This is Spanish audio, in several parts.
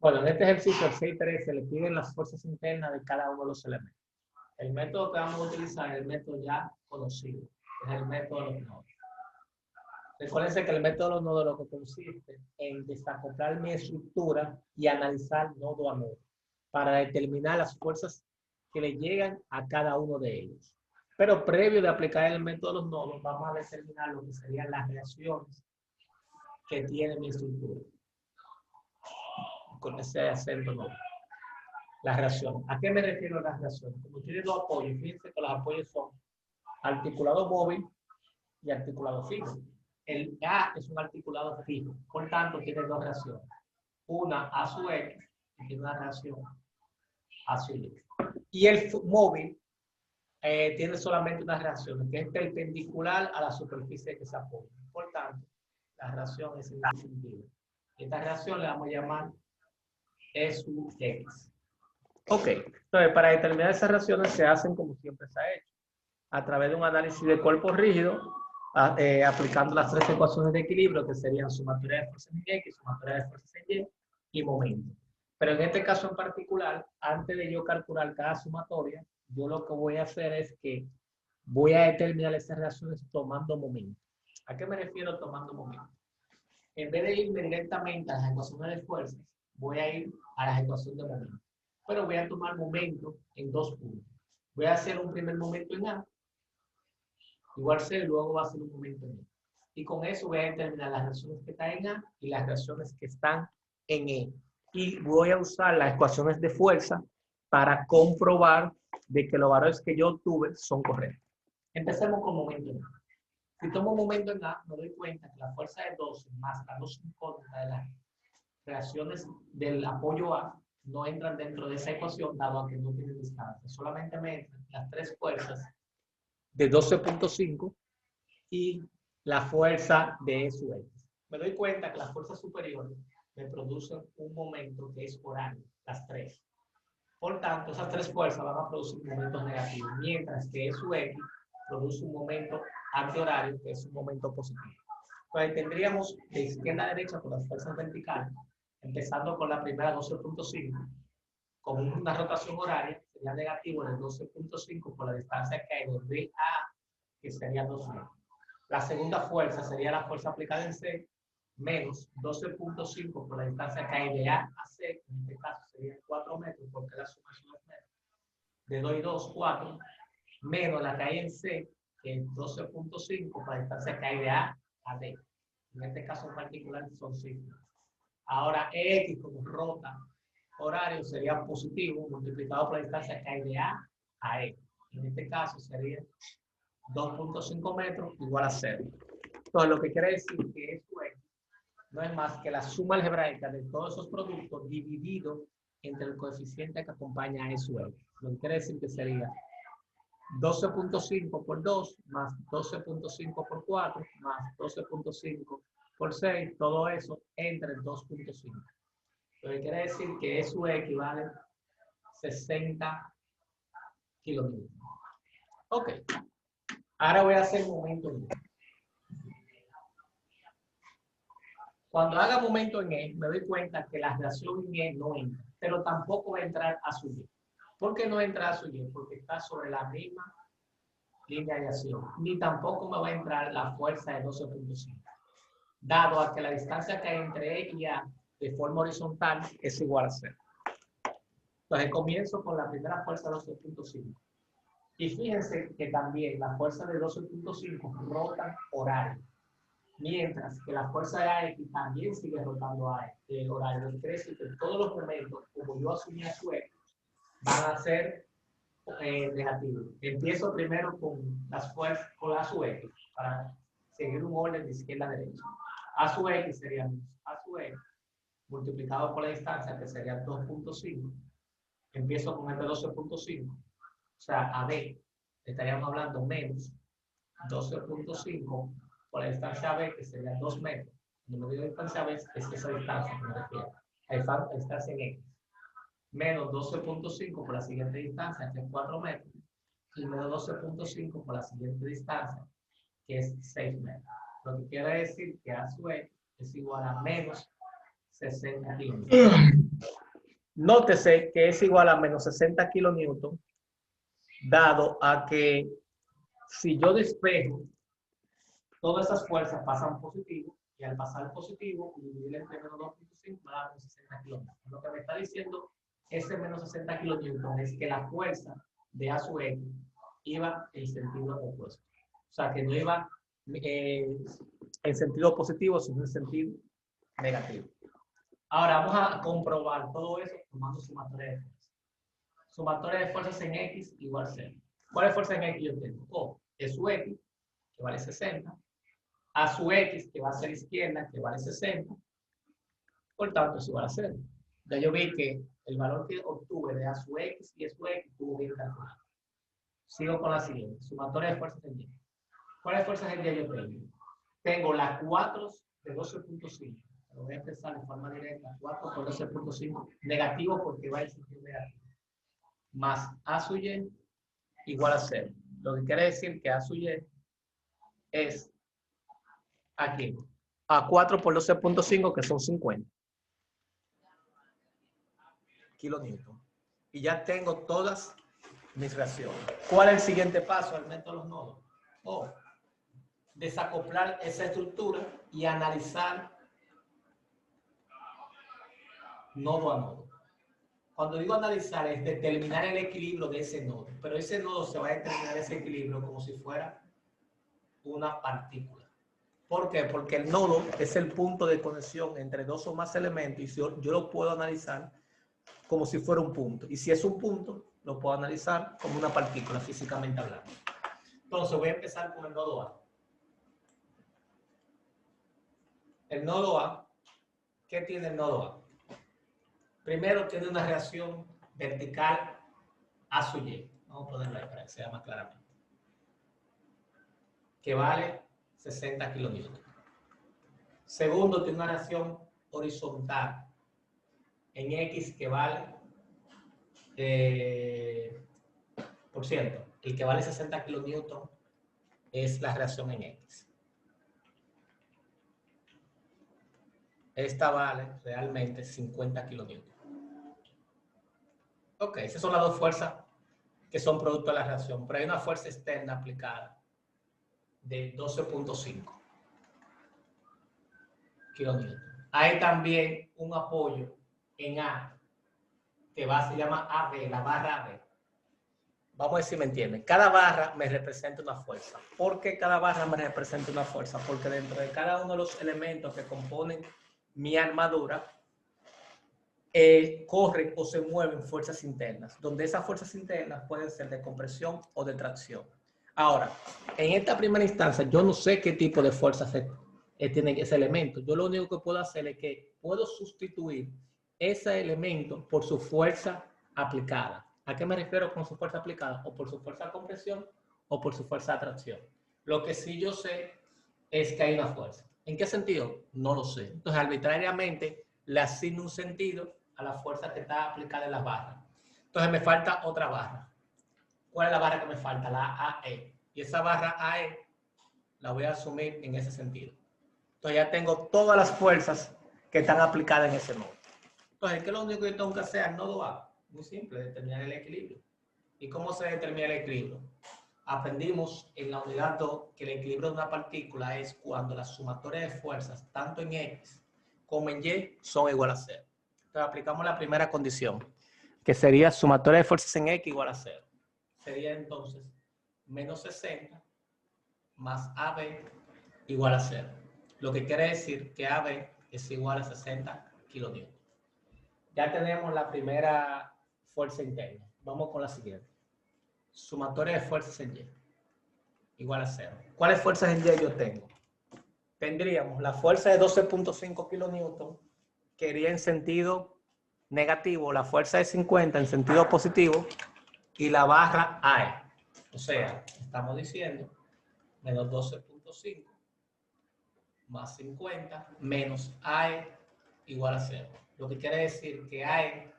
Bueno, en este ejercicio, el 6.3, se le piden las fuerzas internas de cada uno de los elementos. El método que vamos a utilizar es el método ya conocido, es el método de los nodos. Recuérdense que el método de los nodos lo que consiste en desacoplar mi estructura y analizar nodo a nodo para determinar las fuerzas que le llegan a cada uno de ellos. Pero previo de aplicar el método de los nodos, vamos a determinar lo que serían las reacciones que tiene mi estructura. Con ese acento no. Las reacciones. ¿A qué me refiero a las reacciones? Como tiene dos apoyos, fíjense que los apoyos son articulado móvil y articulado fijo. El A es un articulado fijo, por tanto tiene dos reacciones. Una A sub X y tiene una reacción A sub Y. Y el móvil tiene solamente una reacción, que es perpendicular a la superficie que se apoya. Por tanto, la reacción es indistinguible. Esta reacción le vamos a llamar E sub X. Ok, entonces para determinar esas reacciones se hacen como siempre se ha hecho, a través de un análisis de cuerpo rígido, aplicando las tres ecuaciones de equilibrio que serían sumatoria de fuerzas en X, sumatoria de fuerzas en Y momento. Pero en este caso en particular, antes de yo calcular cada sumatoria, yo lo que voy a hacer es que voy a determinar esas reacciones tomando momento. ¿A qué me refiero tomando momento? En vez de irme directamente a las ecuaciones de fuerzas, voy a ir a las ecuaciones de momento. Pero voy a tomar momento en dos puntos. Voy a hacer un primer momento en A, igual C, luego va a hacer un momento en E. Y con eso voy a determinar las reacciones que están en A y las reacciones que están en E. Y voy a usar las ecuaciones de fuerza para comprobar de que los valores que yo obtuve son correctos. Empecemos con momento en A. Si tomo un momento en A, me doy cuenta que la fuerza de 12 más la 2 en contra de las reacciones del apoyo A no entran dentro de esa ecuación, dado que no tienen distancia. Solamente me entran las tres fuerzas de 12.5 y la fuerza de E sub X. Me doy cuenta que las fuerzas superiores me producen un momento que es horario, las tres. Por tanto, esas tres fuerzas van a producir momentos negativos, mientras que E sub X produce un momento antihorario, que es un momento positivo. Entonces, tendríamos de izquierda a derecha por las fuerzas verticales, empezando con la primera 12.5, con una rotación horaria, sería negativo en el 12.5 por la distancia que hay de B a A, que sería 2 metros. La segunda fuerza sería la fuerza aplicada en C, menos 12.5 por la distancia que hay de A a C, en este caso serían 4 metros, porque la suma es 2 metros. De 2 y 2, 4, menos la que hay en C, que es 12.5 por la distancia que hay de A a D. En este caso en particular son cifras. Ahora X como rota horario sería positivo multiplicado por la distancia que hay de A a E. En este caso sería 2.5 metros igual a 0. Entonces lo que quiere decir que esto es, no es más que la suma algebraica de todos esos productos dividido entre el coeficiente que acompaña a eso. Lo que quiere decir que sería 12.5 por 2 más 12.5 por 4 más 12.5 por 6, todo eso entre el 2.5. Lo que quiere decir que eso equivale a 60 kilómetros. Ok. Ahora voy a hacer momento en E. Cuando haga momento en E, me doy cuenta que la reacción en E no entra, pero tampoco va a entrar a su Y. ¿Por qué no entra a su Y? Porque está sobre la misma línea de acción. Ni tampoco me va a entrar la fuerza de 12.5. Dado a que la distancia que hay entre E y A de forma horizontal es igual a 0. Entonces comienzo con la primera fuerza de 12.5. Y fíjense que también la fuerza de 12.5 rotan horario. Mientras que la fuerza de AX también sigue rotando horario. Quiere decir que todos los momentos, como yo asumí a su X, van a ser negativos. Empiezo primero con las fuerzas, con A sub X, para seguir un orden de izquierda a derecha. A sub X sería A sub X multiplicado por la distancia, que sería 2.5. Empiezo con este 12.5. O sea, a B, estaríamos hablando menos 12.5 por la distancia B, que sería 2 metros. Cuando me digo distancia B, es esa distancia que me refiero. La distancia en X. Menos 12.5 por la siguiente distancia, que es 4 metros. Y menos 12.5 por la siguiente distancia, que es 6 metros. Lo que quiere decir que A sub X es igual a menos 60 kilonewtons. Nótese que es igual a menos 60 kilonewtons, dado a que si yo despejo, todas esas fuerzas pasan positivo, y al pasar positivo, dividir entre menos 2.5 me da menos 60 kilonewtons. Lo que me está diciendo ese menos 60 kilonewtons es que la fuerza de A sub X iba en sentido opuesto. O sea, que no iba en sentido positivo, sino en sentido negativo. Ahora vamos a comprobar todo eso tomando sumatoria de fuerzas. Sumatoria de fuerzas en X igual a 0. ¿Cuál es fuerza en X yo tengo? O E sub X, que vale 60. A sub X, que va a ser izquierda, que vale 60. Por tanto, es igual a 0. Ya yo vi que el valor que obtuve de A sub X y E sub X estuvo bien calculado. Sigo con la siguiente. Sumatoria de fuerzas en Y. ¿Cuáles fuerzas en Y yo tengo? Tengo las 4 de 12.5. Lo voy a empezar de forma directa. 4 por 12.5. Negativo porque va en sentido negativo. Más A sub Y igual a 0. Lo que quiere decir que A sub Y es aquí. A 4 por 12.5, que son 50 kilonewtons. Y ya tengo todas mis reacciones. ¿Cuál es el siguiente paso al método de los nodos? O desacoplar esa estructura y analizar nodo a nodo. Cuando digo analizar es determinar el equilibrio de ese nodo, pero ese nodo se va a determinar ese equilibrio como si fuera una partícula. ¿Por qué? Porque el nodo es el punto de conexión entre dos o más elementos y yo lo puedo analizar como si fuera un punto. Y si es un punto, lo puedo analizar como una partícula físicamente hablando. Entonces voy a empezar con el nodo A. El nodo A, ¿qué tiene el nodo A? Primero tiene una reacción vertical A sub Y. Vamos a ponerlo ahí para que se vea más claramente. Que vale 60 kilonewtons. Segundo, tiene una reacción horizontal en X que vale, por cierto, el que vale 60 kilonewtons es la reacción en X. Esta vale realmente 50 kilonewtons. Ok, esas son las dos fuerzas que son producto de la reacción, pero hay una fuerza externa aplicada de 12.5 kilonewtons. Hay también un apoyo en A que se llama AB, la barra AB. Vamos a ver si me entienden. Cada barra me representa una fuerza. ¿Por qué cada barra me representa una fuerza? Porque dentro de cada uno de los elementos que componen mi armadura, corren o se mueven fuerzas internas, donde esas fuerzas internas pueden ser de compresión o de tracción. Ahora, en esta primera instancia, yo no sé qué tipo de fuerzas tiene ese elemento. Yo lo único que puedo hacer es que puedo sustituir ese elemento por su fuerza aplicada. ¿A qué me refiero con su fuerza aplicada? O por su fuerza de compresión o por su fuerza de atracción. Lo que sí yo sé es que hay una fuerza. ¿En qué sentido? No lo sé. Entonces, arbitrariamente, le asigno un sentido a la fuerza que está aplicada en las barras. Entonces, me falta otra barra. ¿Cuál es la barra que me falta? La AE. Y esa barra AE la voy a asumir en ese sentido. Entonces, ya tengo todas las fuerzas que están aplicadas en ese nodo. Entonces, ¿qué es lo único que yo tengo que hacer al nodo A? Muy simple, determinar el equilibrio. ¿Y cómo se determina el equilibrio? Aprendimos en la unidad 2 que el equilibrio de una partícula es cuando la sumatoria de fuerzas, tanto en X como en Y, son igual a 0. Entonces, aplicamos la primera condición, que sería sumatoria de fuerzas en X igual a 0. Sería entonces menos 60 más AB igual a 0. Lo que quiere decir que AB es igual a 60 kilonewtons. Ya tenemos la primera fuerza interna. Vamos con la siguiente. Sumatoria de fuerzas en Y igual a 0. ¿Cuáles fuerzas en Y yo tengo? Tendríamos la fuerza de 12.5 kilonewtons, que iría en sentido negativo, la fuerza de 50 en sentido positivo, y la barra AE. O sea, estamos diciendo menos 12.5 más 50 menos AE igual a 0. Lo que quiere decir que AE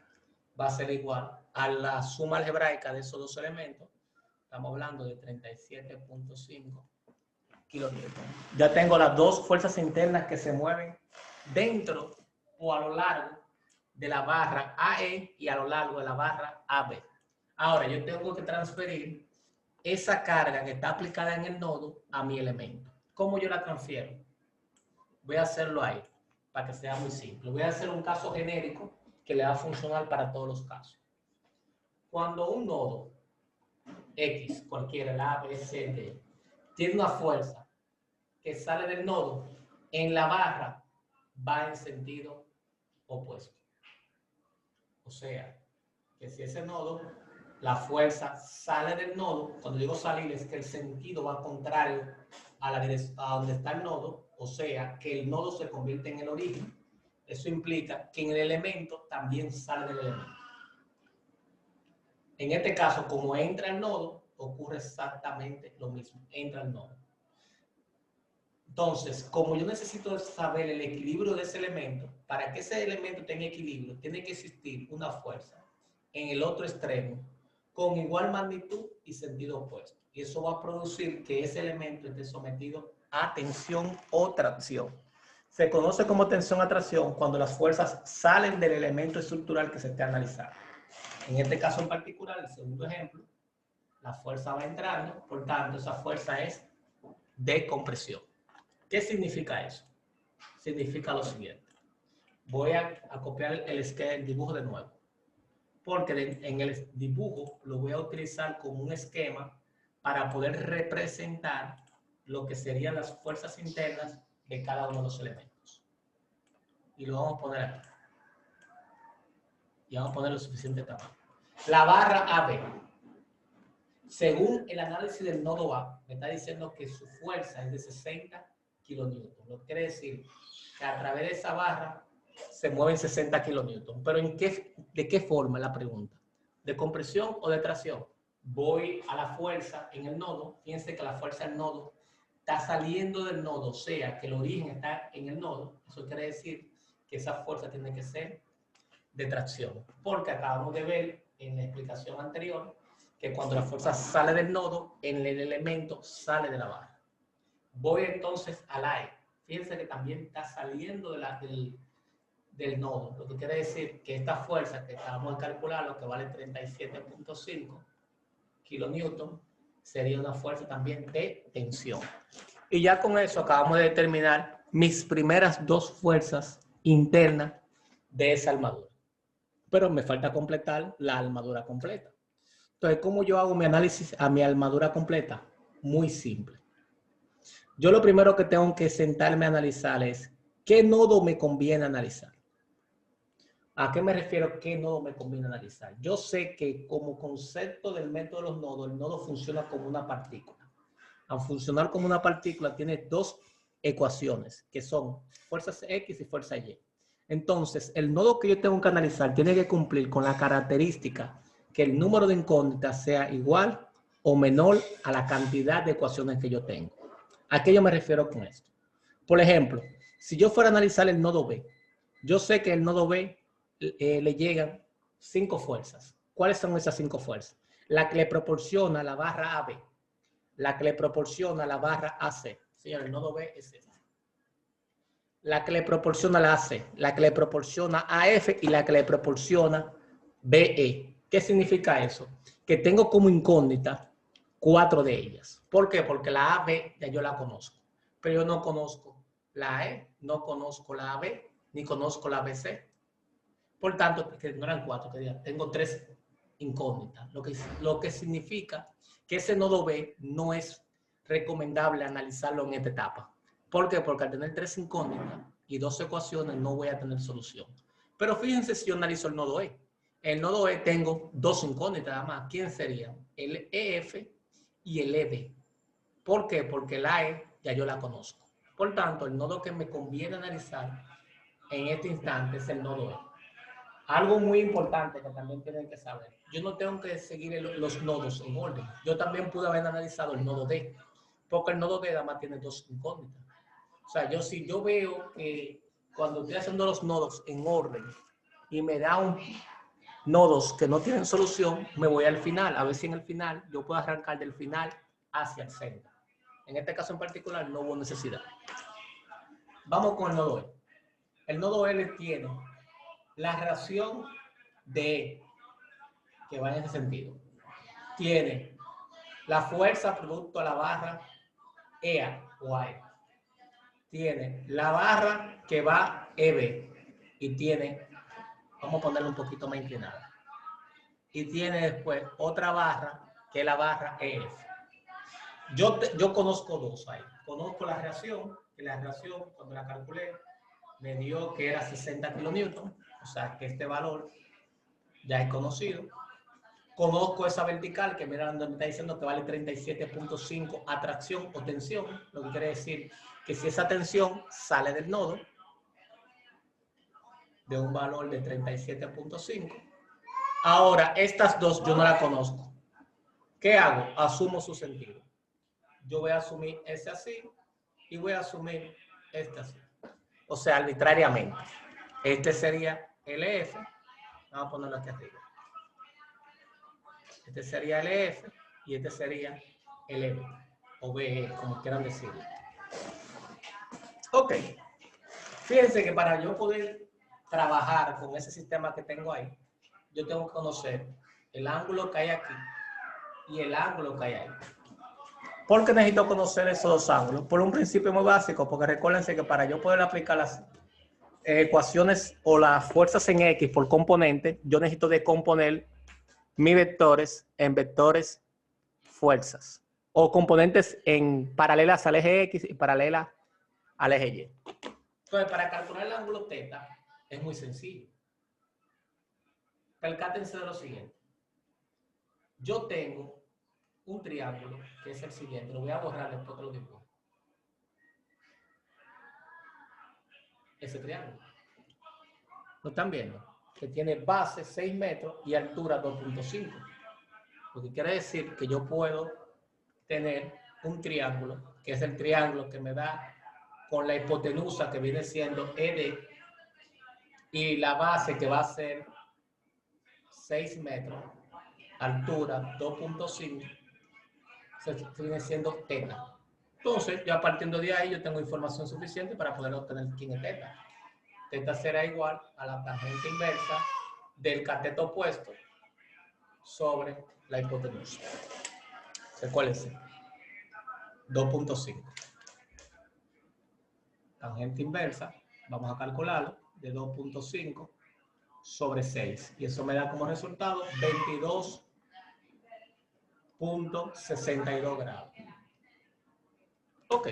va a ser igual a la suma algebraica de esos dos elementos. Estamos hablando de 37.5 kilonewtons. Ya tengo las dos fuerzas internas que se mueven dentro o a lo largo de la barra AE y a lo largo de la barra AB. Ahora, yo tengo que transferir esa carga que está aplicada en el nodo a mi elemento. ¿Cómo yo la transfiero? Voy a hacerlo ahí, para que sea muy simple. Voy a hacer un caso genérico que le va a funcionar para todos los casos. Cuando un nodo X, cualquiera, el A, B, C, D, tiene una fuerza que sale del nodo, en la barra va en sentido opuesto. O sea, que si ese nodo, la fuerza sale del nodo, cuando digo salir es que el sentido va contrario a donde está el nodo, o sea, que el nodo se convierte en el origen. Eso implica que en el elemento también sale del elemento. En este caso, como entra el nodo, ocurre exactamente lo mismo. Entra el nodo. Entonces, como yo necesito saber el equilibrio de ese elemento, para que ese elemento tenga equilibrio, tiene que existir una fuerza en el otro extremo con igual magnitud y sentido opuesto. Y eso va a producir que ese elemento esté sometido a tensión o tracción. Se conoce como tensión a tracción cuando las fuerzas salen del elemento estructural que se esté analizando. En este caso en particular, el segundo ejemplo, la fuerza va entrando, por tanto, esa fuerza es de compresión. ¿Qué significa eso? Significa lo siguiente. Voy a copiar el dibujo de nuevo, porque en el dibujo lo voy a utilizar como un esquema para poder representar lo que serían las fuerzas internas de cada uno de los elementos. Y lo vamos a poner aquí. Y vamos a poner lo suficiente tamaño. La barra AB. Según el análisis del nodo A, me está diciendo que su fuerza es de 60 kilonewtons. Lo que quiere decir que a través de esa barra se mueven 60 kilonewtons. Pero ¿de qué forma? La pregunta. ¿De compresión o de tracción? Voy a la fuerza en el nodo. Fíjense que la fuerza del nodo está saliendo del nodo, o sea, que el origen está en el nodo. Eso quiere decir que esa fuerza tiene que ser de tracción. Porque acabamos de ver en la explicación anterior que cuando la fuerza sale del nodo, en el elemento sale de la barra. Voy entonces al AE. Fíjense que también está saliendo del nodo, lo que quiere decir que esta fuerza que acabamos de calcular, lo que vale 37.5 kilonewton, sería una fuerza también de tensión. Y ya con eso acabamos de determinar mis primeras dos fuerzas internas de esa armadura. Pero me falta completar la armadura completa. Entonces, ¿cómo yo hago mi análisis a mi armadura completa? Muy simple. Yo lo primero que tengo que sentarme a analizar es ¿qué nodo me conviene analizar? ¿A qué me refiero? ¿Qué nodo me conviene analizar? Yo sé que como concepto del método de los nodos, el nodo funciona como una partícula. Al funcionar como una partícula tiene dos ecuaciones que son fuerzas X y fuerza Y. Entonces, el nodo que yo tengo que analizar tiene que cumplir con la característica que el número de incógnitas sea igual o menor a la cantidad de ecuaciones que yo tengo. ¿A qué yo me refiero con esto? Por ejemplo, si yo fuera a analizar el nodo B, yo sé que el nodo B le llegan 5 fuerzas. ¿Cuáles son esas 5 fuerzas? La que le proporciona la barra AB, la que le proporciona la barra AC. Señor, el nodo B es este. La que le proporciona la AC, la que le proporciona AF y la que le proporciona BE. ¿Qué significa eso? Que tengo como incógnita 4 de ellas. ¿Por qué? Porque la AB ya yo la conozco, pero yo no conozco la AE, no conozco la AB, ni conozco la BC. Por tanto, que no eran 4, tengo 3 incógnitas, lo que significa que ese nodo B no es recomendable analizarlo en esta etapa. ¿Por qué? Porque al tener 3 incógnitas y 2 ecuaciones no voy a tener solución. Pero fíjense si yo analizo el nodo E. El nodo E tengo 2 incógnitas nada más. ¿Quién serían? El EF y el ED. ¿Por qué? Porque la E ya yo la conozco. Por tanto, el nodo que me conviene analizar en este instante es el nodo E. Algo muy importante que también tienen que saber. Yo no tengo que seguir los nodos en orden. Yo también pude haber analizado el nodo D, porque el nodo D además tiene 2 incógnitas. O sea, si yo veo que cuando estoy haciendo los nodos en orden y me da nodos que no tienen solución, me voy al final. A ver si en el final yo puedo arrancar del final hacia el centro. En este caso en particular no hubo necesidad. Vamos con el nodo E. el nodo L tiene la reacción de E, que va en ese sentido. Tiene la fuerza producto a la barra EA o AE. Tiene la barra que va EB y tiene, vamos a ponerlo un poquito más inclinada. Y tiene después otra barra que es la barra EF. Yo conozco dos ahí. Conozco la reacción, que la reacción cuando la calculé me dio que era 60 kilonewton, o sea que este valor ya es conocido. Conozco esa vertical que mira donde me está diciendo que vale 37.5 atracción o tensión, lo que quiere decir que si esa tensión sale del nodo de un valor de 37.5, ahora estas dos yo no las conozco. ¿Qué hago? Asumo su sentido. Yo voy a asumir ese así y voy a asumir este así. O sea, arbitrariamente. Este sería LF. Vamos a ponerlo aquí arriba. Este sería LF y este sería LB o BE, como quieran decirlo. Ok. Fíjense que para yo poder trabajar con ese sistema que tengo ahí, yo tengo que conocer el ángulo que hay aquí y el ángulo que hay ahí. ¿Por qué necesito conocer esos dos ángulos? Por un principio muy básico, porque recuérdense que para yo poder aplicar las ecuaciones o las fuerzas en X por componente, yo necesito decomponer mis vectores en vectores fuerzas o componentes en paralelas al eje X y paralelas al eje Y. Entonces, para calcular el ángulo θ es muy sencillo. Percátense de lo siguiente. Yo tengo un triángulo que es el siguiente. Lo voy a borrar después que lo dibujo. Ese triángulo. ¿Lo están viendo? Que tiene base 6 metros y altura 2.5. Lo que quiere decir que yo puedo tener un triángulo, que es el triángulo que me da con la hipotenusa que viene siendo ED y la base que va a ser 6 metros, altura 2.5, se viene siendo θ. Entonces, ya partiendo de ahí, yo tengo información suficiente para poder obtener quién es θ. θ será igual a la tangente inversa del cateto opuesto sobre la hipotenusa. ¿Cuál es? 2.5. Tangente inversa, vamos a calcularlo, de 2.5 sobre 6. Y eso me da como resultado 22.62 grados. Ok.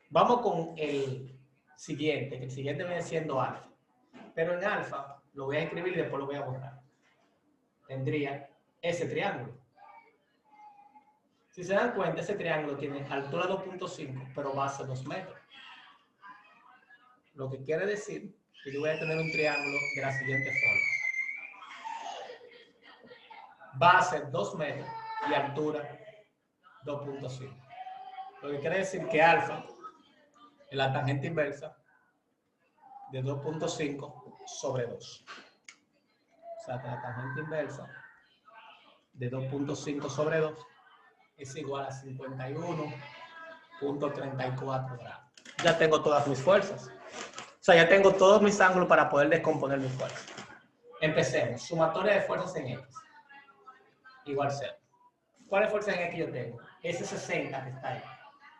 Vamos con el siguiente, que el siguiente viene siendo alfa. Pero en alfa lo voy a escribir y después lo voy a borrar. Tendría ese triángulo. Si se dan cuenta, ese triángulo tiene altura 2.5, pero base 2 metros. Lo que quiere decir que yo voy a tener un triángulo de la siguiente forma. Base 2 metros y altura 2.5. Lo que quiere decir que alfa es la tangente inversa de 2.5 sobre 2. O sea que la tangente inversa de 2.5 sobre 2 es igual a 51.34 grados. Ya tengo todas mis fuerzas. O sea, ya tengo todos mis ángulos para poder descomponer mis fuerzas. Empecemos. Sumatoria de fuerzas en X. Igual 0. ¿Cuáles fuerzas en X yo tengo? Ese 60 que está ahí,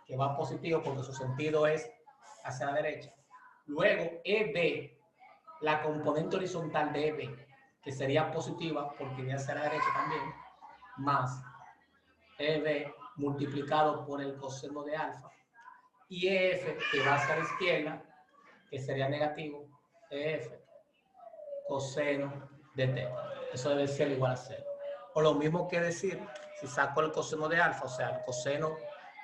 que va positivo porque su sentido es hacia la derecha. Luego, EB, la componente horizontal de EB, que sería positiva porque viene hacia la derecha también, más EB multiplicado por el coseno de alfa. Y EF, que va hacia la izquierda, que sería negativo, EF, coseno de θ. Eso debe ser igual a 0. O lo mismo que decir, si saco el coseno de alfa, o sea, el coseno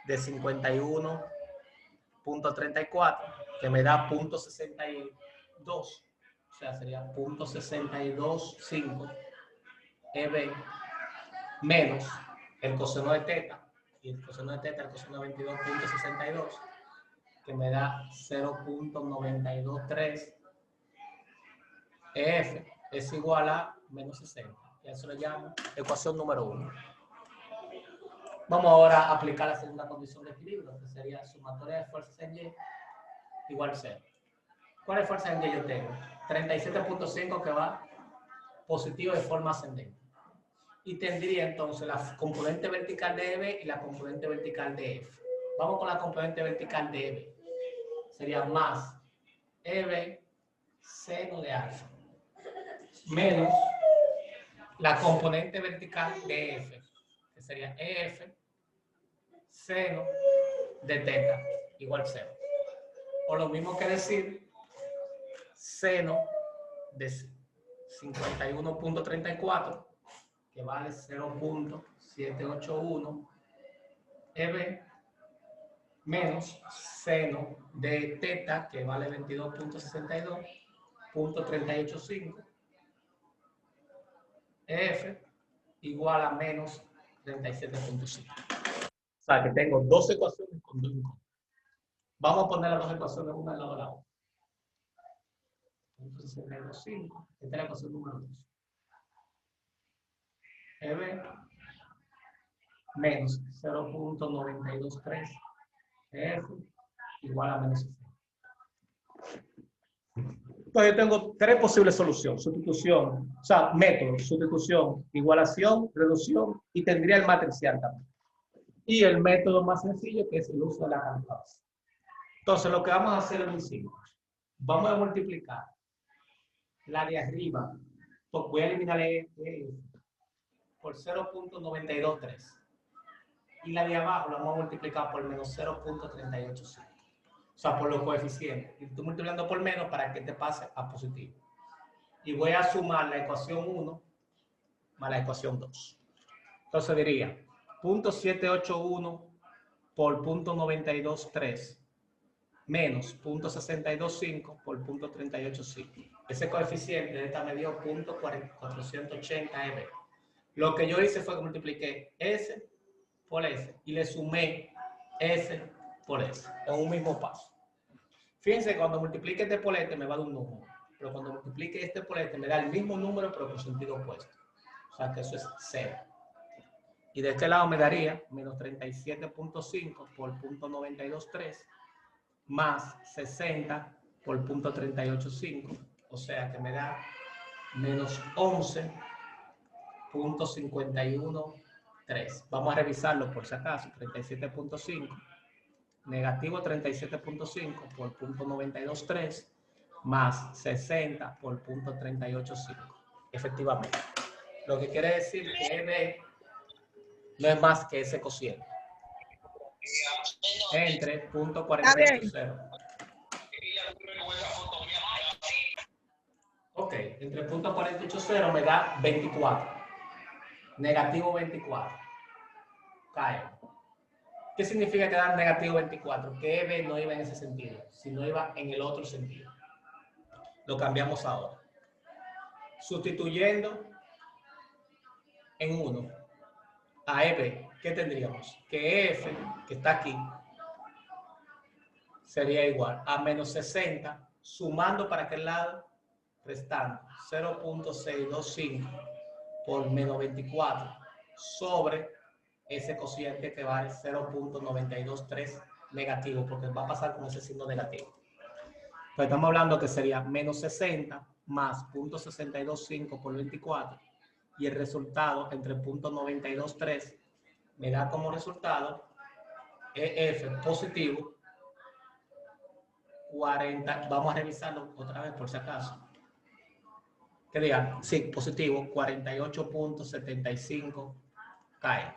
de 51.34, que me da 0.62, o sea, sería 0.625 EB menos el coseno de θ, y el coseno de θ, el coseno de 22.62, que me da 0.923 EF es igual a menos 60. Y eso le llamo ecuación número 1. Vamos ahora a aplicar la segunda condición de equilibrio, que sería sumatoria de fuerzas en Y igual 0. ¿Cuál es la fuerza en que yo tengo? 37.5 que va positivo de forma ascendente. Y tendría entonces la componente vertical de EB y la componente vertical de F. Vamos con la componente vertical de EB. Sería más EB seno de alfa menos la componente vertical de F, que sería EF seno de teta igual 0. O lo mismo que decir seno de 51.34, que vale 0.781 EB, menos seno de teta, que vale 22.62.385 EF, igual a menos 37.5. O sea que tengo dos ecuaciones con dos incógnitas. Vamos a poner las dos ecuaciones una al lado de la otra. 62.5. Esta es la ecuación número 2. EB menos 0.923 EF igual a menos 60. Entonces yo tengo tres posibles soluciones. Sustitución, o sea, métodos, sustitución, igualación, reducción y tendría el matricial también. Y el método más sencillo que es el uso de la calculadora. Entonces lo que vamos a hacer es muy simple. Vamos a multiplicar la de arriba, pues voy a eliminar por 0.923. Y la de abajo la vamos a multiplicar por menos 0.385. O sea, por los coeficientes. Y estoy multiplicando por menos para que te pase a positivo. Y voy a sumar la ecuación 1 más la ecuación 2. Entonces diría 0.781 por 0.923 menos 0.625 por 0.385. Ese coeficiente de esta me dio 0.480 EB. Lo que yo hice fue que multipliqué S por S y le sumé S por S en un mismo paso. Fíjense, cuando multiplique este por este me va a dar un número, pero cuando multiplique este por este me da el mismo número pero por sentido opuesto. O sea que eso es 0. Y de este lado me daría menos 37.5 por 0.923 más 60 por 0.385. O sea que me da menos 11.513. Vamos a revisarlo por si acaso. 37.5 negativo 37.5 por 0.923 más 60 por 0.385. Efectivamente. Lo que quiere decir que EB no es más que ese cociente entre 0.480. Ok, entre 0.480 me da 24. Negativo 24. Cae. ¿Qué significa que da negativo 24? Que EB no iba en ese sentido, sino iba en el otro sentido. Lo cambiamos ahora. Sustituyendo en 1 a EB, ¿qué tendríamos? Que EF, que está aquí, sería igual a menos 60, sumando para aquel lado, restando 0.625 por menos 24 sobre ese cociente que vale 0.923 negativo, porque va a pasar con ese signo negativo. Pues estamos hablando que sería menos 60 más 0.625 por 24 y el resultado entre 0.923 me da como resultado EF positivo 40, vamos a revisarlo otra vez por si acaso. Que diga, sí, positivo 48.75 cae.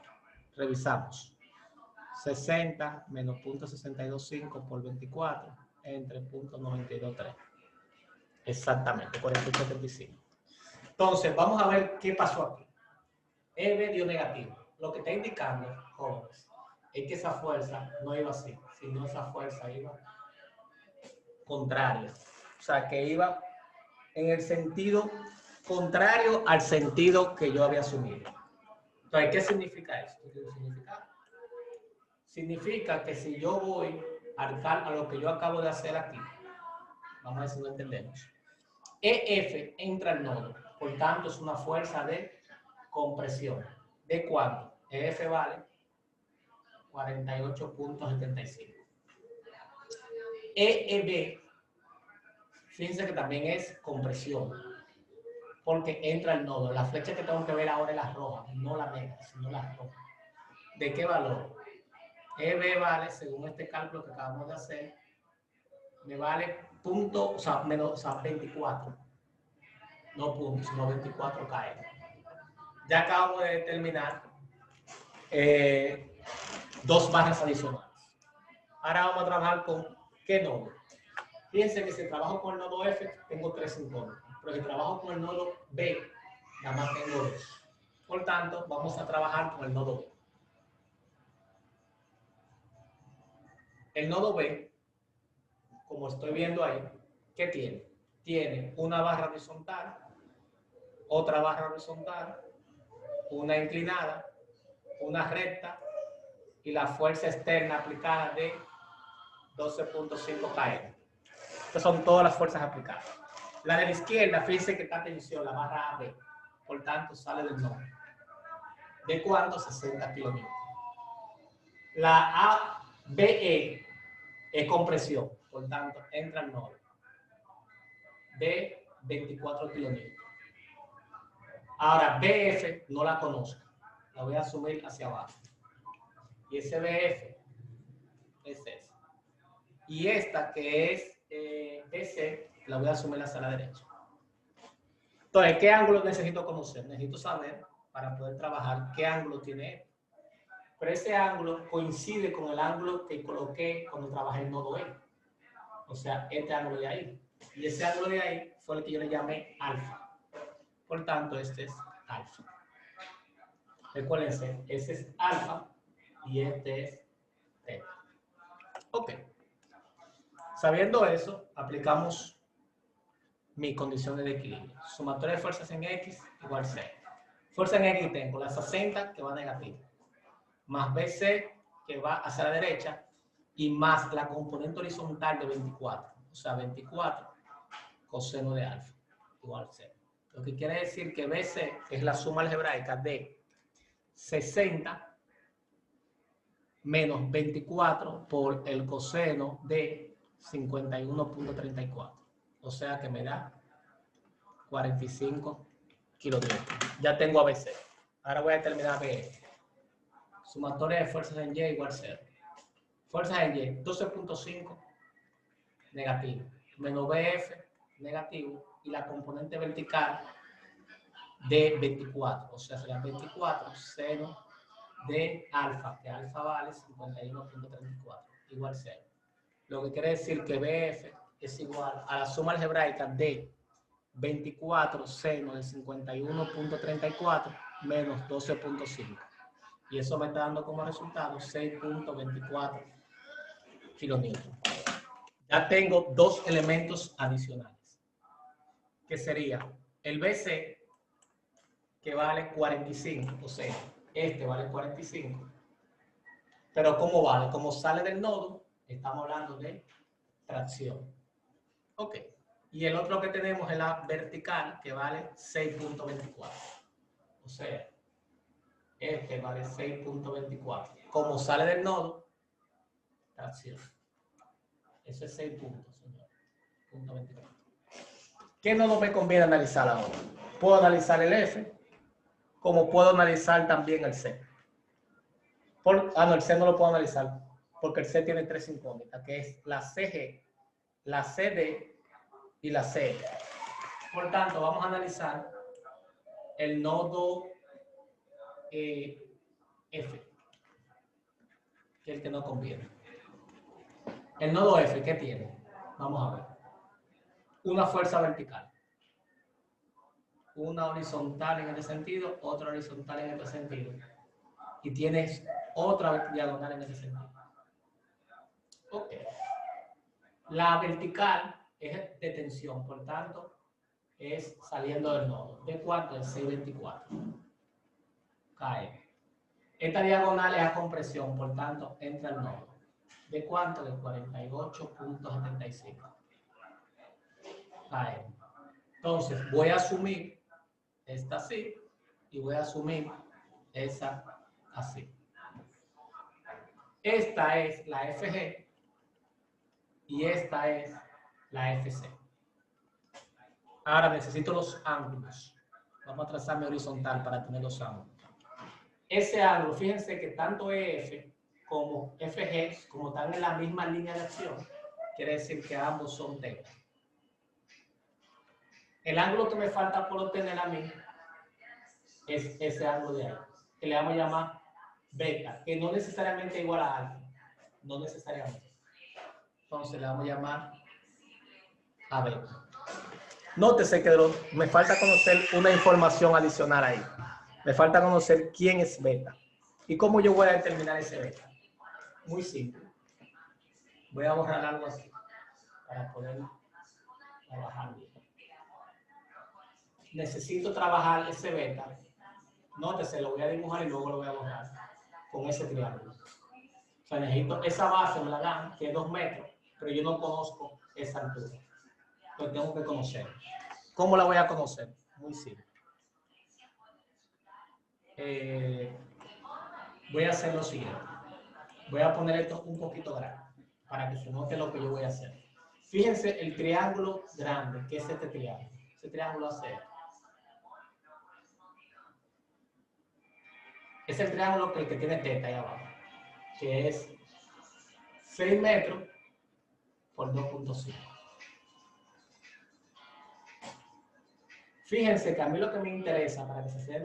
Revisamos. 60 menos 0.625 por 24 entre 0.923. Exactamente, 48.75. Entonces, vamos a ver qué pasó aquí. EB dio negativo. Lo que está indicando, jóvenes, es que esa fuerza no iba así, sino esa fuerza iba contraria. O sea, que iba en el sentido contrario al sentido que yo había asumido. Entonces, ¿qué significa eso? ¿Qué significa? Significa que si yo voy a lo que yo acabo de hacer aquí, vamos a ver si lo entendemos. EF entra al nodo, por tanto es una fuerza de compresión. ¿De cuánto? EF vale 48.75. EEB Fíjense que también es compresión, porque entra el nodo. La flecha que tengo que ver ahora es la roja, no la negra, sino la roja. ¿De qué valor? EB vale, según este cálculo que acabamos de hacer, me vale punto, o sea, menos, o sea, 24. No puntos, sino 24 km. Ya acabamos de determinar dos barras adicionales. Ahora vamos a trabajar con ¿qué nodo? Fíjense que si trabajo con el nodo F, tengo 3 incógnitas. Pero si trabajo con el nodo B, nada más tengo 2. Por tanto, vamos a trabajar con el nodo B. El nodo B, como estoy viendo ahí, ¿qué tiene? Tiene una barra horizontal, otra barra horizontal, una inclinada, una recta y la fuerza externa aplicada de 12.5 kN. Estas son todas las fuerzas aplicadas. La de la izquierda, fíjense que está tensión, la barra AB, por tanto sale del nodo. ¿De cuánto? 60 kN. La ABE es compresión, por tanto entra al nodo de 24 kN. Ahora, BF no la conozco, la voy a subir hacia abajo. Y ese BF es ese. Y esta que es BC, la voy a asumir hacia la derecha. Entonces, ¿qué ángulo necesito conocer? Necesito saber, para poder trabajar, qué ángulo tiene esto. Pero ese ángulo coincide con el ángulo que coloqué cuando trabajé el nodo E. O sea, este ángulo de ahí. Y ese ángulo de ahí fue el que yo le llamé alfa. Por tanto, este es alfa. Recuérdense, ese es alfa y este es teta. Ok. Sabiendo eso, aplicamos mis condiciones de equilibrio. Sumatoria de fuerzas en X igual 0. Fuerza en X tengo la 60 que va negativa, más BC que va hacia la derecha y más la componente horizontal de 24. O sea, 24 coseno de alfa igual 0. Lo que quiere decir que BC es la suma algebraica de 60 menos 24 por el coseno de 51.34. O sea que me da 45 kilonewtons. Ya tengo ABC. Ahora voy a determinar BF. Sumatoria de fuerzas en Y igual 0. Fuerzas en Y, 12.5 negativo. Menos BF negativo. Y la componente vertical de 24. O sea, será 24 seno de alfa, que alfa vale 51.34, igual 0. Lo que quiere decir que BF es igual a la suma algebraica de 24 seno de 51.34 menos 12.5. Y eso me está dando como resultado 6.24 kilonewtons. Ya tengo dos elementos adicionales, que sería el BC, que vale 45, o sea, este vale 45. Pero ¿cómo vale? Como sale del nodo, estamos hablando de tracción. Ok. Y el otro que tenemos es la vertical, que vale 6.24. O sea, este vale 6.24. Como sale del nodo, tracción. Eso es 6 puntos, señor. Punto 24. ¿Qué nodo me conviene analizar ahora? Puedo analizar el F, como puedo analizar también el C. No, el C no lo puedo analizar, porque el C tiene 3 incógnitas, que es la CG, la CD y la C. Por tanto, vamos a analizar el nodo F, que es el que no conviene. El nodo F, ¿qué tiene? Vamos a ver. Una fuerza vertical. Una horizontal en este sentido, otra horizontal en este sentido. Y tienes otra diagonal en este sentido. Ok. La vertical es de tensión, por tanto, es saliendo del nodo. ¿De cuánto? De 624. Cae. Esta diagonal es a compresión, por tanto, entra al nodo. ¿De cuánto? De 48.75. Cae. Entonces, voy a asumir esta así y voy a asumir esa así. Esta es la FG y esta es la FC. Ahora necesito los ángulos. Vamos a trazarme horizontal para tener los ángulos. Ese ángulo, fíjense que tanto EF como FG, como están en la misma línea de acción, quiere decir que ambos son θ. El ángulo que me falta por obtener a mí es ese ángulo de ahí, que le vamos a llamar beta, que no necesariamente es igual a alfa, no necesariamente. Entonces le vamos a llamar a beta. Nótese que me falta conocer una información adicional ahí. Me falta conocer quién es beta y cómo yo voy a determinar ese beta. Muy simple. Voy a borrar algo así para poder trabajar bien. Necesito trabajar ese beta. Nótese, lo voy a dibujar y luego lo voy a borrar con ese triángulo. O sea, necesito esa base, me la dan, que es 2 metros, pero yo no conozco esa altura. Entonces tengo que conocer. ¿Cómo la voy a conocer? Muy simple. Voy a hacer lo siguiente. Voy a poner esto un poquito grande para que se note lo que yo voy a hacer. Fíjense el triángulo grande, que es este triángulo. Ese triángulo hace esto. Es el triángulo que tiene θ ahí abajo, que es 6 metros por 2.5. Fíjense que a mí lo que me interesa, para que se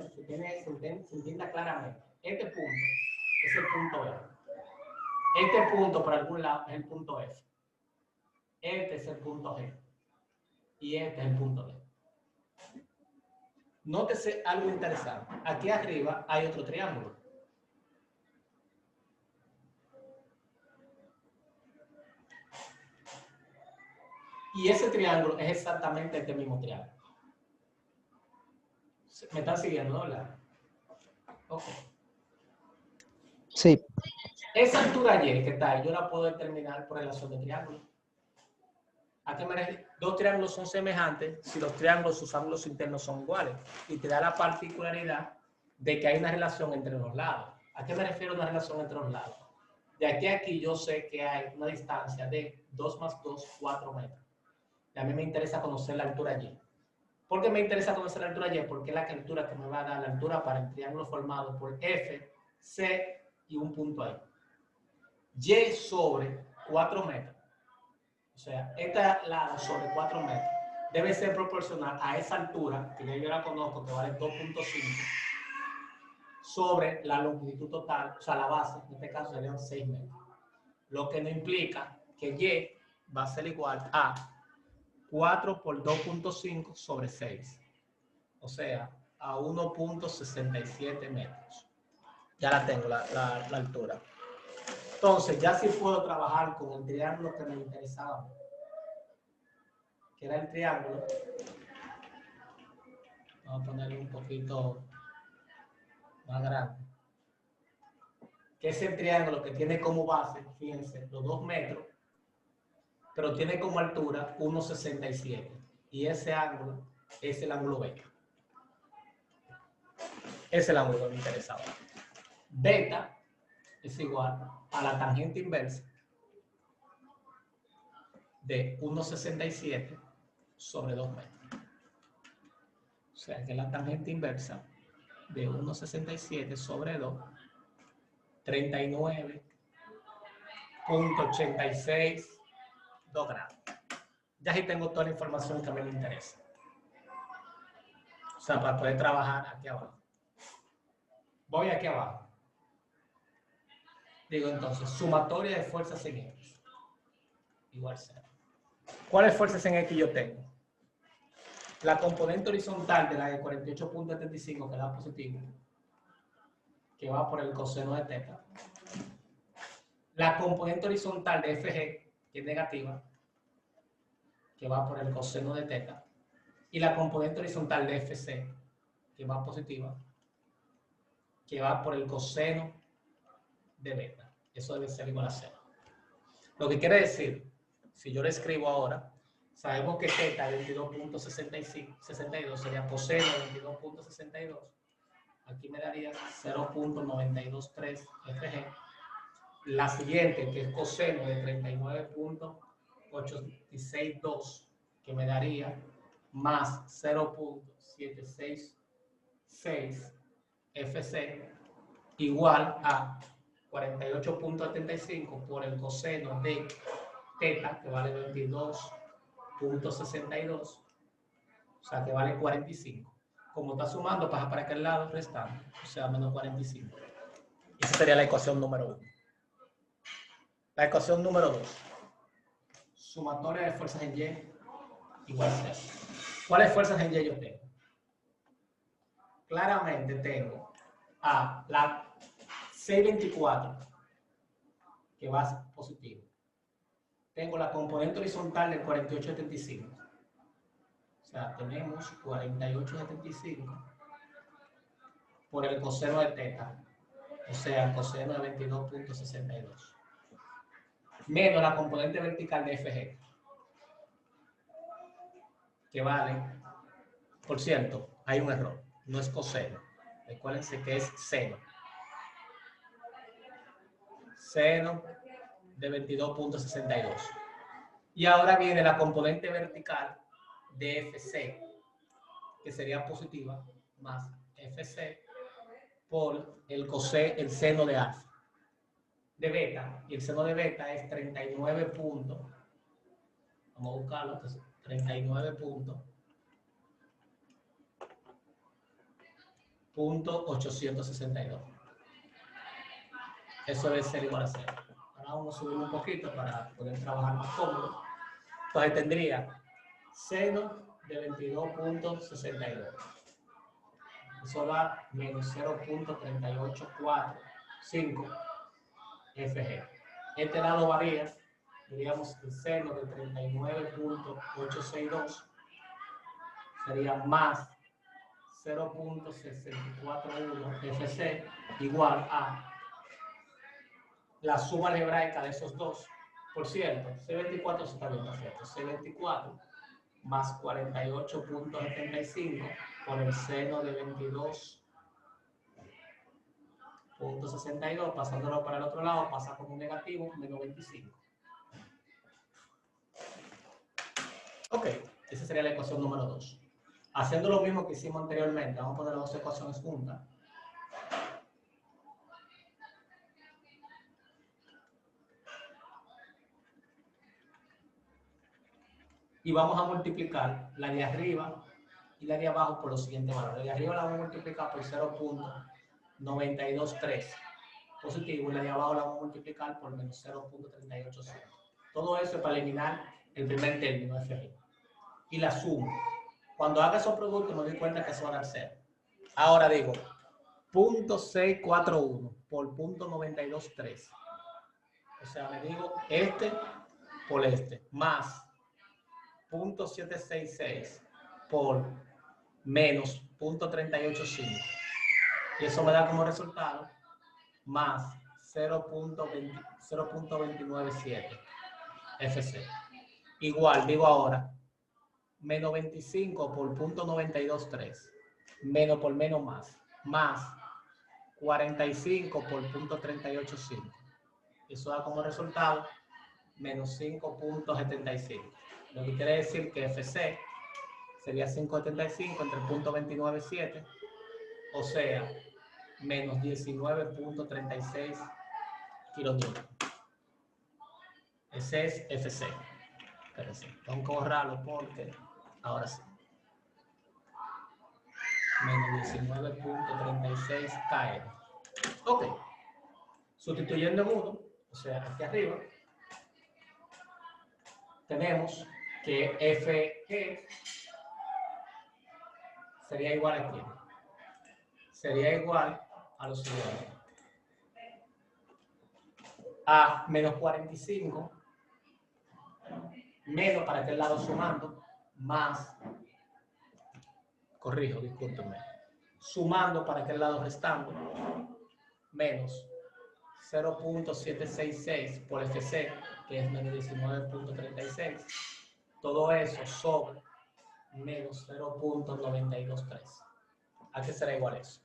entienda claramente, este punto es el punto F. Este punto por algún lado es el punto F. Este es el punto G. Y este es el punto D. Nótese algo interesante. Aquí arriba hay otro triángulo. Y ese triángulo es exactamente este mismo triángulo. ¿Me están siguiendo, verdad? Ok. Sí. Esa altura Y que está ahí, yo la puedo determinar por relación de triángulos. ¿A qué me refiero? Dos triángulos son semejantes si los triángulos, sus ángulos internos son iguales. Y te da la particularidad de que hay una relación entre los lados. ¿A qué me refiero una relación entre los lados? De aquí a aquí yo sé que hay una distancia de 2 más 2, 4 metros. Y a mí me interesa conocer la altura Y. ¿Por qué me interesa conocer la altura Y? Porque es la altura que me va a dar la altura para el triángulo formado por F, C y un punto ahí. Y sobre 4 metros. O sea, este lado sobre 4 metros debe ser proporcional a esa altura, que ya yo la conozco, que vale 2.5, sobre la longitud total, o sea, la base, en este caso serían 6 metros. Lo que no implica que Y va a ser igual a 4 por 2.5 sobre 6. O sea, a 1.67 metros. Ya la tengo, la altura. Entonces, ya sí puedo trabajar con el triángulo que me interesaba, que era el triángulo. Vamos a ponerle un poquito más grande. Que es el triángulo que tiene como base, fíjense, los 2 metros, pero tiene como altura 1.67. Y ese ángulo es el ángulo beta. Es el ángulo que me interesaba. Beta es igual a la tangente inversa de 1.67 sobre 2 metros. O sea que la tangente inversa de 1.67 sobre 2, 39.86, 2 grados. Ya ahí tengo toda la información que a mí me interesa. O sea, para poder trabajar aquí abajo. Voy aquí abajo. Digo entonces, sumatoria de fuerzas en X. Igual 0. ¿Cuáles fuerzas en X yo tengo? La componente horizontal de la de 48.75, que da positivo, que va por el coseno de θ. La componente horizontal de FG, que es negativa, que va por el coseno de θ. Y la componente horizontal de FC, que va positiva, que va por el coseno de beta. Eso debe ser igual a 0. Lo que quiere decir, si yo lo escribo ahora, sabemos que θ de 22.62 sería coseno de 22.62. Aquí me daría 0.923 FG. La siguiente, que es coseno de 39.862, que me daría más 0.766 FC igual a 48.75 por el coseno de teta, que vale 22.62, o sea, que vale 45. Como está sumando, pasa para aquel lado restando, o sea, menos 45. Esa sería la ecuación número 1. La ecuación número 2. Sumatoria de fuerzas en Y igual a 0. ¿Cuáles fuerzas en Y yo tengo? Claramente tengo a la 624, que va a ser positivo. Tengo la componente horizontal del 4875. O sea, tenemos 4875 por el coseno de teta, o sea, coseno de 22.62, menos la componente vertical de FG, que vale, por cierto, hay un error, no es coseno, recuérdense que es seno. Seno de 22.62. Y ahora viene la componente vertical de FC, que sería positiva, más FC por el seno de alfa, de beta, y el seno de beta es 39 puntos, vamos a buscarlo, entonces 39.862. Eso debe ser igual a 0. Ahora vamos a subir un poquito para poder trabajar más cómodo. Entonces tendría seno de 22.62. Eso da menos 0.3845 FG. Este lado varía, diríamos el seno de 39.862 sería más 0.641 FC igual a la suma algebraica de esos dos. Por cierto, C24 se está viendo cierto. C24 más 48.75 por el seno de 22.62, pasándolo para el otro lado, pasa como un negativo, menos 25. Ok, esa sería la ecuación número 2. Haciendo lo mismo que hicimos anteriormente, vamos a poner las dos ecuaciones juntas. Y vamos a multiplicar la de arriba y la de abajo por los siguientes valores. La de arriba la vamos a multiplicar por 0.923 positivo y la de abajo la vamos a multiplicar por menos 0.385. Todo eso es para eliminar el primer término FG. Y la suma. Cuando haga esos productos me doy cuenta que eso va a dar 0. Ahora digo, 0.641 por 0.923. O sea, me digo este por este, más 0.766 por menos 0.385. Y eso me da como resultado más 0.297 FC. Igual, digo ahora, menos 25 por 0.923, menos por menos más 45 por 0.385. Eso da como resultado menos 5.75. Lo que quiere decir que FC sería 5.75 entre 0.297, o sea, menos 19.36 kilonewton. Ese es FC. Espérense, tengo que borrarlo porque ahora sí. Menos 19.36 kN. Ok. Sustituyendo en 1, o sea, aquí arriba, tenemos que FG sería igual a quién? Sería igual a lo siguiente. A menos 45, menos para aquel lado sumando, más, corrijo, discúlpenme, sumando para aquel lado restando, menos 0.766 por FC, que es menos 19.36. Todo eso sobre menos 0.923. ¿A qué será igual eso?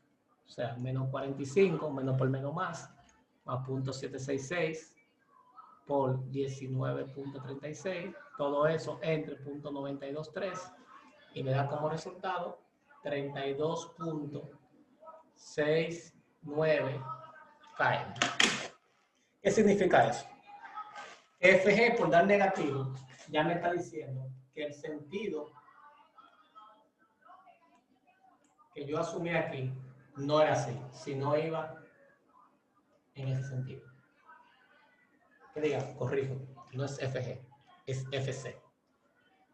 O sea, menos 45, menos por menos más 0.766 por 19.36. Todo eso entre 0.923 Y me da como resultado 32.69 km. ¿Qué significa eso? FG, por dar negativo, ya me está diciendo que el sentido que yo asumí aquí no era así, sino iba en ese sentido. Que diga, corrijo, no es FG, es FC.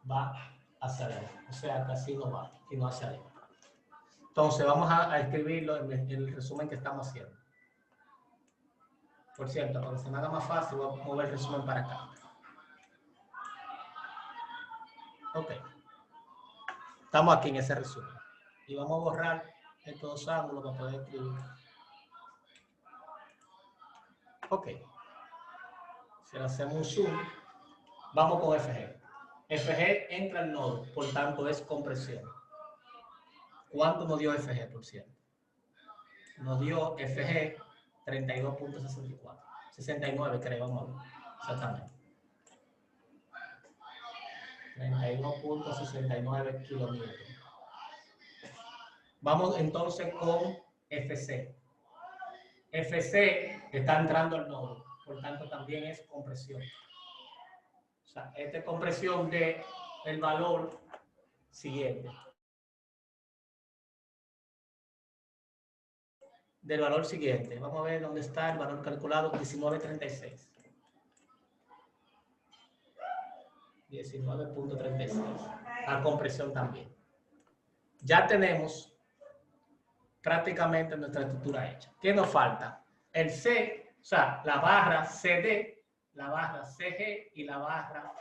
Va hacia adentro, o sea que así no va, sino hacia adentro. Entonces vamos a escribirlo en el resumen que estamos haciendo. Por cierto, para que se me haga más fácil, voy a mover el resumen para acá. Ok. Estamos aquí en ese resumen. Y vamos a borrar estos dos ángulos para poder escribir. Ok. Si le hacemos un zoom, vamos con FG. FG entra al nodo, por tanto es compresión. ¿Cuánto nos dio FG, por cierto? Nos dio FG 32.64. 69, creo, vamos a ver. Exactamente. 32.69 kilómetros. Vamos entonces con FC. FC está entrando al nodo, por tanto también es compresión. O sea, esta es compresión del valor siguiente. Del valor siguiente. Vamos a ver dónde está el valor calculado, 19.36. 19.36. La compresión también. Ya tenemos prácticamente nuestra estructura hecha. ¿Qué nos falta? El C, o sea, la barra CD, la barra CG y la barra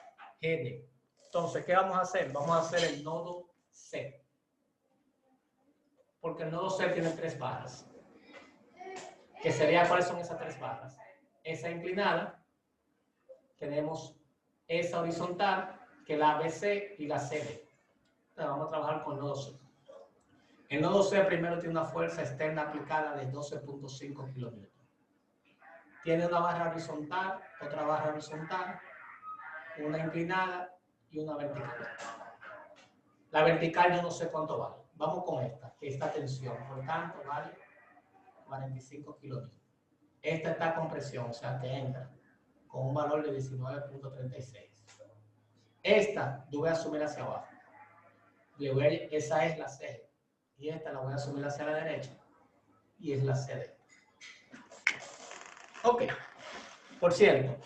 GD. Entonces, ¿qué vamos a hacer? Vamos a hacer el nodo C. Porque el nodo C tiene 3 barras. ¿Qué sería? ¿Cuáles son esas 3 barras? Esa inclinada, tenemos esa horizontal, que es la ABC y la CD. Entonces, vamos a trabajar con el nodo C. El nodo C primero tiene una fuerza externa aplicada de 12.5 kilómetros. Tiene una barra horizontal, otra barra horizontal, una inclinada y una vertical. La vertical yo no sé cuánto vale. Vamos con esta, que esta tensión, por tanto, vale 45 kilómetros. Esta está con presión, o sea que entra con un valor de 19.36. Esta yo voy a asumir hacia abajo. Esa es la C. Y esta la voy a asumir hacia la derecha. Y es la CD. Ok. Por cierto,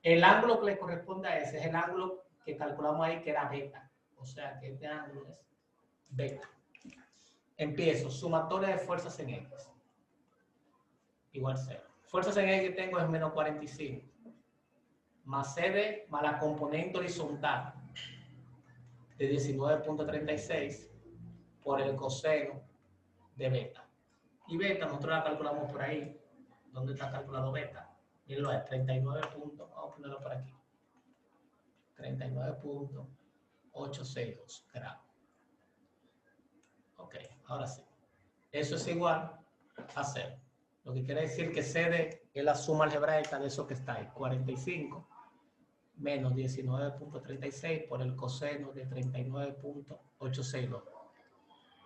el ángulo que le corresponde a ese es el ángulo que calculamos ahí que era beta. O sea que este ángulo es beta. Empiezo. Sumatoria de fuerzas en X. Igual 0. Fuerzas en X que tengo es menos 45. Más CD más la componente horizontal de 19.36 por el coseno de beta. Y beta nosotros la calculamos por ahí. ¿Dónde está calculado beta? Mírenlo, es 39 puntos. Vamos a ponerlo por aquí. 39.862 grados. Ok, ahora sí. Eso es igual a 0. Lo que quiere decir que CD es la suma algebraica de eso que está ahí. 45 menos 19.36 por el coseno de 39.862.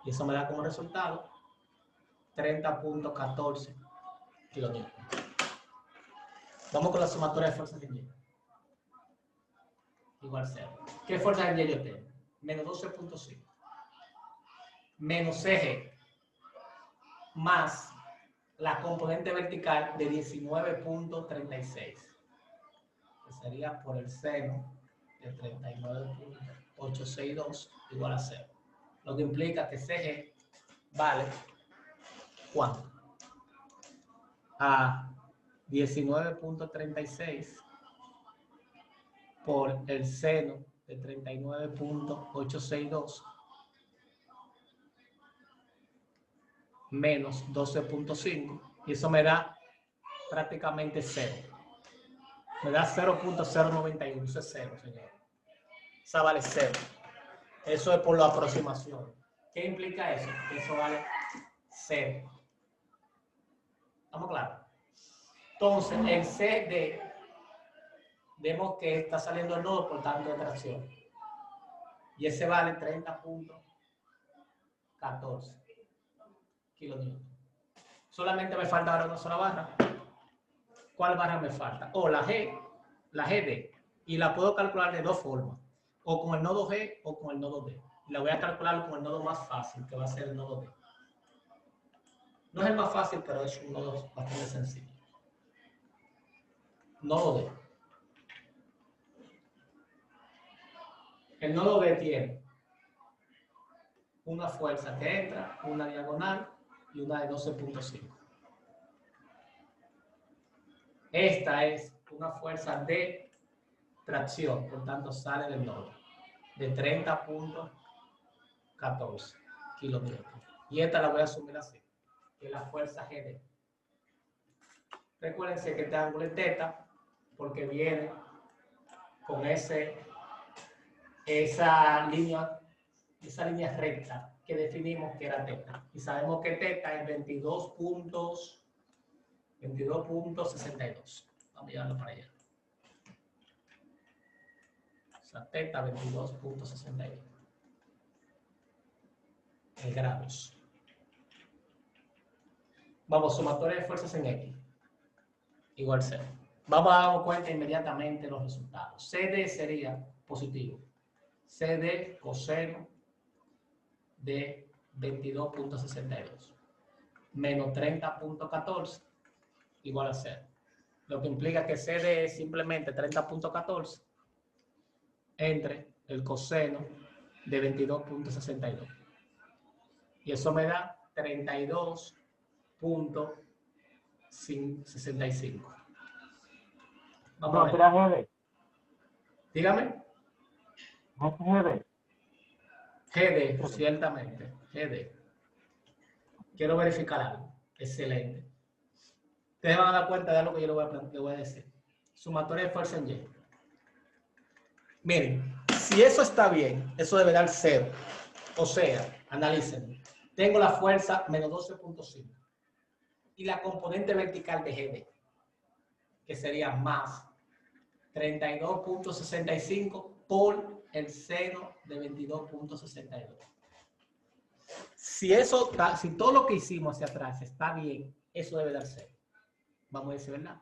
Y eso me da como resultado 30.14 kilonewton. Vamos con la sumatoria de fuerzas de Y. Igual 0. ¿Qué fuerza de Y yo tengo? Menos 12.5. Menos CG más la componente vertical de 19.36. Que sería por el seno de 39.862 igual a 0. Lo que implica que CG vale ¿cuánto? A 19.36 por el seno de 39.862 menos 12.5 y eso me da prácticamente 0. Me da 0.091. Eso es 0, señor. Esa vale 0. Eso es por la aproximación. ¿Qué implica eso? Que eso vale 0. ¿Estamos claros? Entonces, el CD, vemos que está saliendo el nodo, por tanto, de tracción. Y ese vale 30.14 kilonewton. Solamente me falta ahora una sola barra. ¿Cuál barra me falta? La GD. Y la puedo calcular de dos formas. O con el nodo G o con el nodo D. La voy a calcular con el nodo más fácil, que va a ser el nodo D. No es el más fácil, pero es un nodo bastante sencillo. Nodo D. El nodo D tiene una fuerza que entra, una diagonal y una de 12.5. Esta es una fuerza de tracción, por tanto sale del nodo de 30.14 kilonewton. Y esta la voy a asumir así, que es la fuerza GD. Recuérdense que este ángulo es teta porque viene con esa línea recta que definimos que era teta. Y sabemos que teta es 22.62. Vamos a llevarlo para allá. O sea, teta 22.62. En grados. Vamos, sumatoria de fuerzas en X. Igual 0. Vamos a darnos cuenta inmediatamente los resultados. CD sería positivo. CD coseno de 22.62 menos 30.14 igual a 0. Lo que implica que CD es simplemente 30.14 entre el coseno de 22.62. Y eso me da 32.65. Vamos a ver. Dígame. GD, ciertamente. GD. Quiero verificar algo. Excelente. Ustedes van a dar cuenta de algo que yo le voy a decir. Sumatoria de fuerza en Y. Miren, si eso está bien, eso debe dar 0. O sea, analicen. Tengo la fuerza menos 12.5. Y la componente vertical de GD, que sería más 32.65 por el seno de 22.62. Si todo lo que hicimos hacia atrás está bien, eso debe dar 0. Vamos a decir, ¿verdad?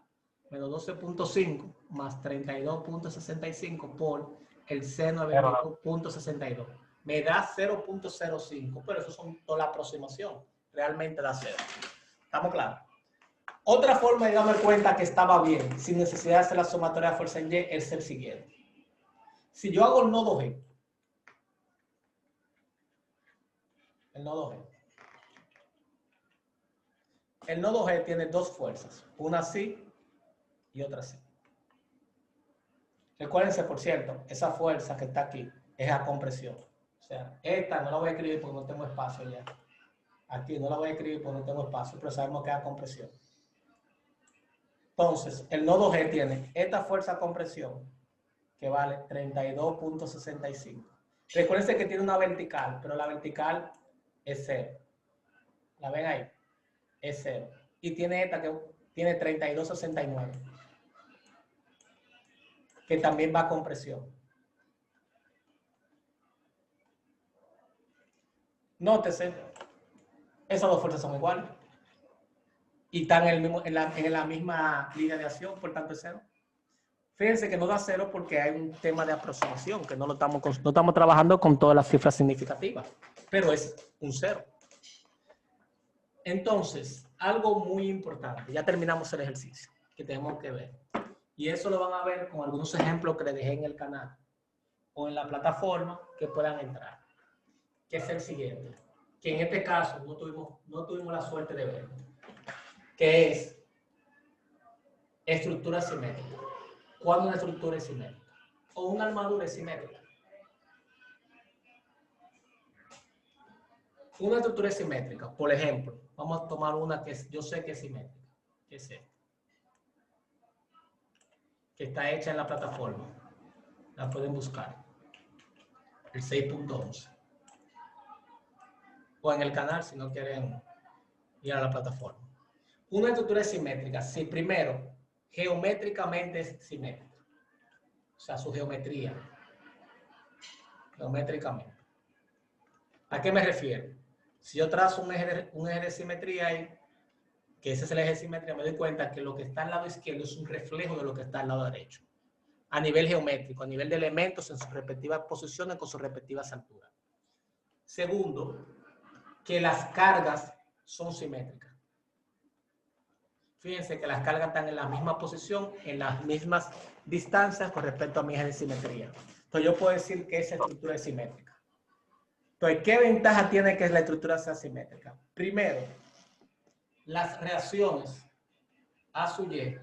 Menos 12.5 más 32.65 por el seno de 22.62. Me da 0.05, pero eso son toda la aproximación. Realmente da 0. ¿Estamos claros? Otra forma de darme cuenta que estaba bien, sin necesidad de hacer la sumatoria de fuerza en Y, es el siguiente. Si yo hago el nodo G, el nodo G tiene dos fuerzas, una así y otra así. Recuérdense, por cierto, esa fuerza que está aquí es a compresión. O sea, esta no la voy a escribir porque no tengo espacio ya. Aquí no la voy a escribir porque no tengo espacio, pero sabemos que es a compresión. Entonces, el nodo G tiene esta fuerza a compresión que vale 32.65. Recuérdense que tiene una vertical, pero la vertical es 0. ¿La ven ahí? Es 0. Y tiene esta que tiene 32.69, que también va a compresión. Nótese, esas dos fuerzas son iguales. Y están en la misma línea de acción, por tanto es 0. Fíjense que no da 0 porque hay un tema de aproximación, que no estamos trabajando con todas las cifras significativas, pero es un 0. Entonces, algo muy importante, ya terminamos el ejercicio que tenemos que ver. Y eso lo van a ver con algunos ejemplos que les dejé en el canal o en la plataforma que puedan entrar. Que es el siguiente, que en este caso no tuvimos la suerte de ver, que es estructura simétrica. ¿Cuándo una estructura es simétrica? O una armadura es simétrica. Una estructura es simétrica. Por ejemplo, vamos a tomar una que yo sé que es simétrica. Que es esta. Que está hecha en la plataforma. La pueden buscar. El 6.11. O en el canal si no quieren ir a la plataforma. Una estructura es simétrica si primero geométricamente es simétrica. O sea, su geometría. geométricamente. ¿A qué me refiero? Si yo trazo un eje de simetría ahí, que ese es el eje de simetría, me doy cuenta que lo que está al lado izquierdo es un reflejo de lo que está al lado derecho. A nivel geométrico, a nivel de elementos en sus respectivas posiciones con sus respectivas alturas. Segundo, que las cargas son simétricas. Fíjense que las cargas están en la misma posición, en las mismas distancias con respecto a mi eje de simetría. Entonces yo puedo decir que esa estructura es simétrica. Entonces, ¿qué ventaja tiene que la estructura sea simétrica? Primero, las reacciones A sub Y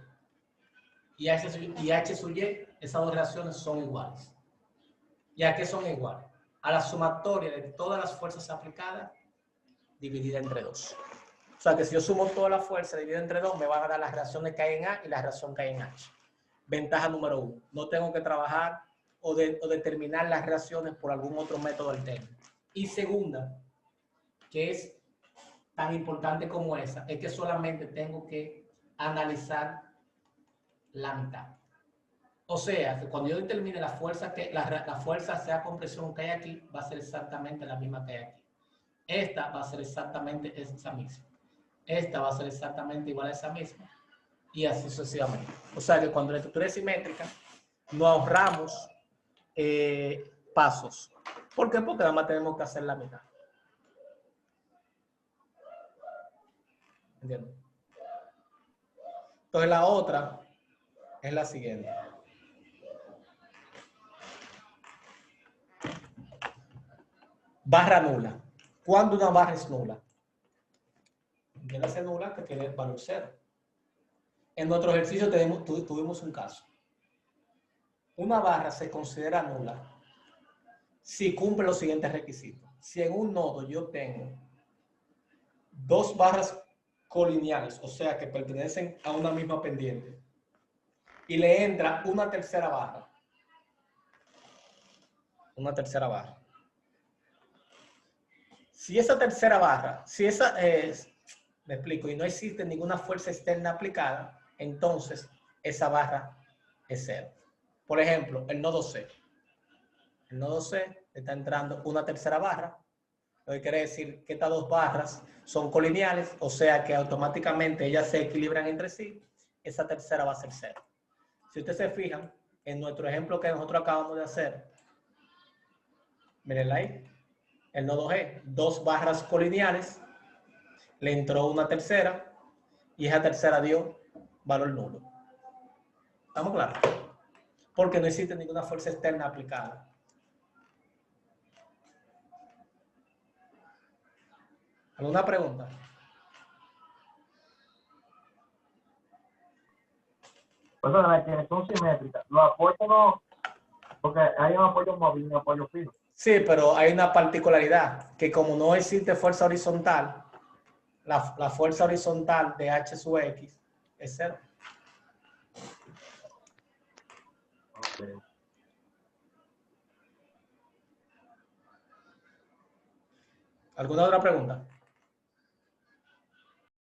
y H sub Y, esas dos reacciones son iguales. ¿Y a qué son iguales? A la sumatoria de todas las fuerzas aplicadas dividida entre 2. O sea que si yo sumo toda la fuerza dividida entre 2, me van a dar las reacciones que hay en A y las reacciones que hay en H. Ventaja número 1. No tengo que trabajar o determinar las reacciones por algún otro método alterno. Y segunda, que es tan importante como esa, es que solamente tengo que analizar la mitad. O sea, que cuando yo determine la fuerza, la fuerza sea compresión que hay aquí, va a ser exactamente la misma que hay aquí. Esta va a ser exactamente esa misma. Esta va a ser exactamente igual a esa misma. Y así sucesivamente. O sea que cuando la estructura es simétrica, no ahorramos pasos. ¿Por qué? Porque nada más tenemos que hacer la mitad. ¿Entiendes? Entonces la otra es la siguiente. Barra nula. ¿Cuándo una barra es nula? Viene a ser nula que tiene valor 0. En nuestro ejercicio tuvimos un caso. Una barra se considera nula si cumple los siguientes requisitos. Si en un nodo yo tengo dos barras colineales, o sea que pertenecen a una misma pendiente, y le entra una tercera barra. Una tercera barra. Si esa tercera barra, si esa es, me explico, y no existe ninguna fuerza externa aplicada, entonces esa barra es 0. Por ejemplo, el nodo C. El nodo C está entrando una tercera barra, lo que quiere decir que estas dos barras son colineales, o sea que automáticamente ellas se equilibran entre sí, esa tercera va a ser 0. Si ustedes se fijan, en nuestro ejemplo que nosotros acabamos de hacer, miren ahí, el nodo G, dos barras colineales, le entró una tercera y esa tercera dio valor nulo. ¿Estamos claros? Porque no existe ninguna fuerza externa aplicada. ¿Alguna pregunta? Pues las que son simétricas, los apoyos no, porque hay un apoyo móvil y un apoyo fijo. Sí, pero hay una particularidad, que como no existe fuerza horizontal, la fuerza horizontal de H sub X es 0. Okay. ¿Alguna otra pregunta?